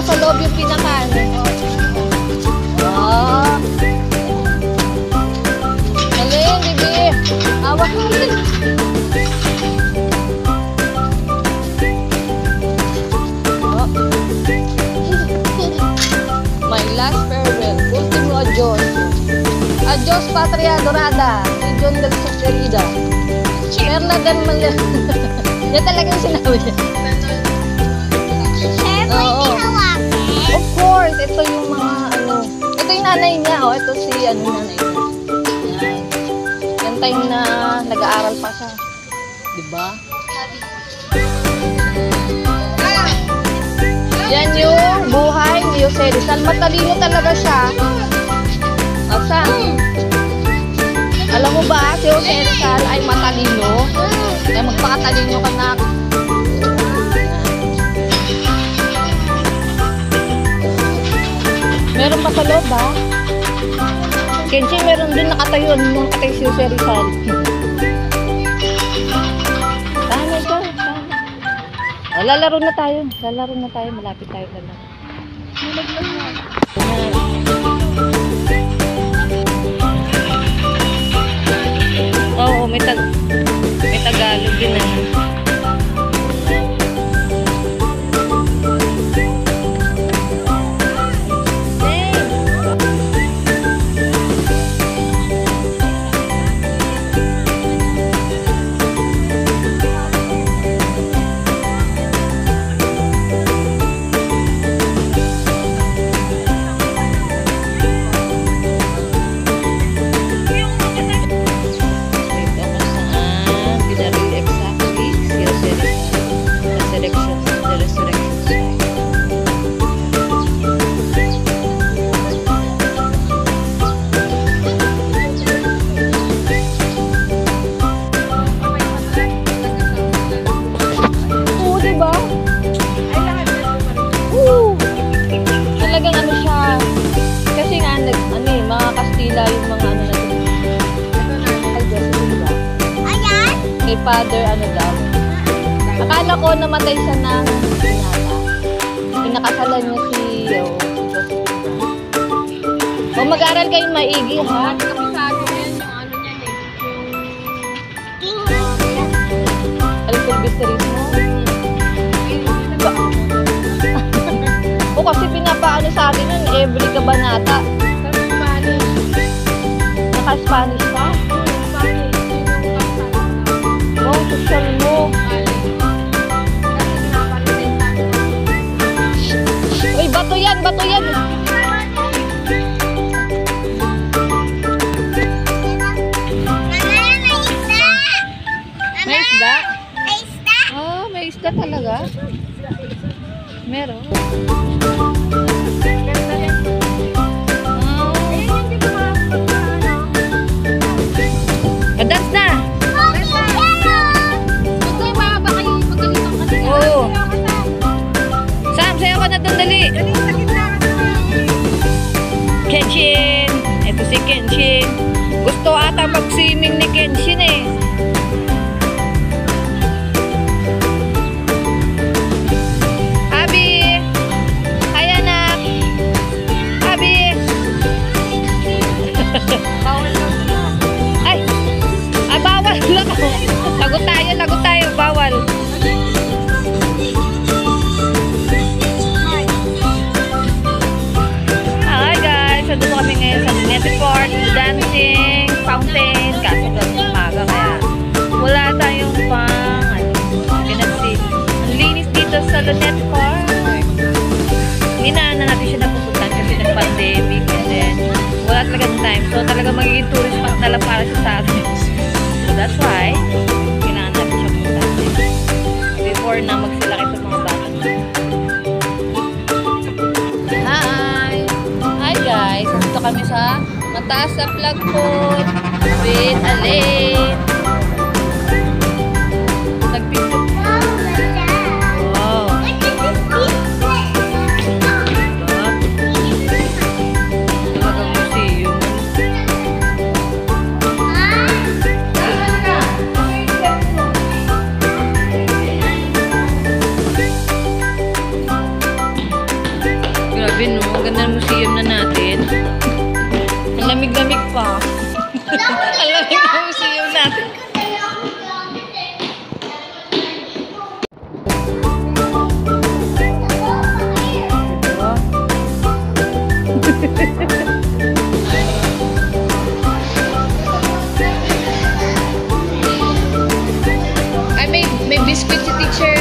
sa loob yung pinakaano. Oh. Galing, bibi. Awak mo rin. Oh. My last farewell. Ultimo adios. Adios, Patria Dorada. Si John del Socerida. Perla del Malay. Yan talaga yung sinabi niya. Oo. Of course, ito yung mga ano. Ito yung nanay niya. Oh, ito si ano nanay niya. Yan. Yan time na nag-aaral pa siya. Diba? Yan yung buhay ni Jose Rizal. Matalino talaga siya. Asa? Alam mo ba, si Jose Rizal ay matalino? Kaya magpakatalino ka na. Meron pa sa loob ba? Kenshi, meron din nakatayo. Nakatayo si Jose Rizal. Tama ka. O, lalaro na tayo. Lalaro na tayo. Malapit tayo lalaro. Oo, may Tagalog din na. Father, ano daw? Akala ko namatay siya ng pinata. Pinakasalan niya si Josephine. O mag-aral kayong maigi, ha? Alam ko, bisteris mo? O kasi pinapaano sa atin yun, every kabanata. Naka-Spanish pa? Social mo. Uy, bato yan, bato yan. May isda? May isda? Oh, may isda talaga. Meron. Dance na. Dali. Kenshin. Ito si Kenshin. Gusto ata mag-swimming ni Kenshin eh. Abi. Hi anak. Abi. Ay. Ay, bawal. Lagot tayo. Bawal. Dito kami ngayon sa Luneta Park, dancing, fountain, kaso gano'ng umaga kaya wala tayong pinagsin. Ang linis dito sa Luneta Park. Hinaan na natin siya napupuntan kasi nag-pandemic and then wala talagang time. So talaga magiging tourist spot na lang para sa atin. So that's why, hinaan natin siya pupuntan. Before na magsilaki sa mga bata. Guys, dito kami sa mataas na flagpole with Alain. Nagpicture. Wow. Talagang museum. lamig pa. Ang lamig ng museum natin. Ay, may biscuit si teacher.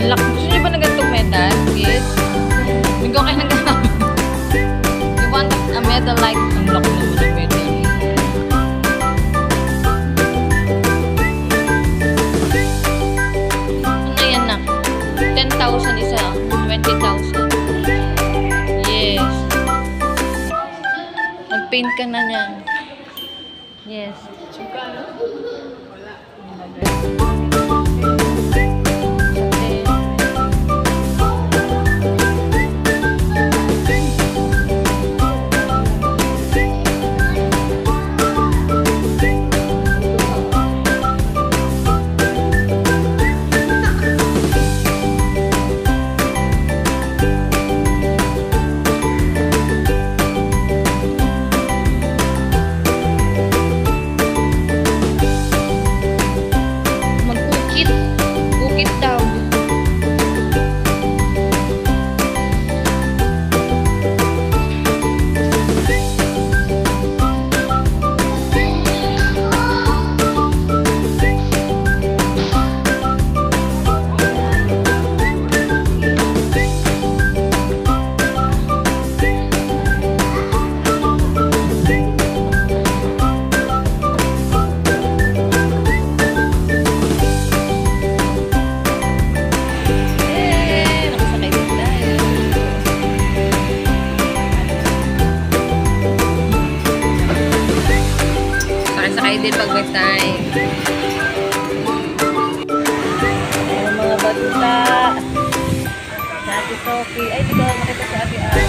Gusto niyo ba na ganitong medal, kids? Hindi ko kayo nag-aamit. You want a medal like, ang laki naman ng medal. Ano yan na? 10,000 isa. 20,000. Yes. Mag-paint ka na niyan. Yes. Din pag may time. Ayan mga bata. Si Ate Sophie. Ay, di ko makita si Ate Ann.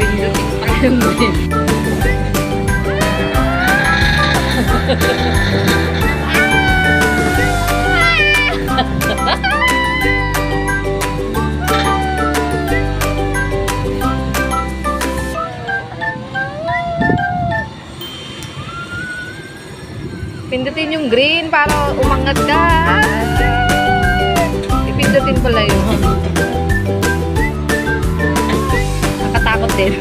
Pindutin pa kayo mo din. Pindutin yung green para umangat ka. Ipindutin pala yun. Nakatakot din.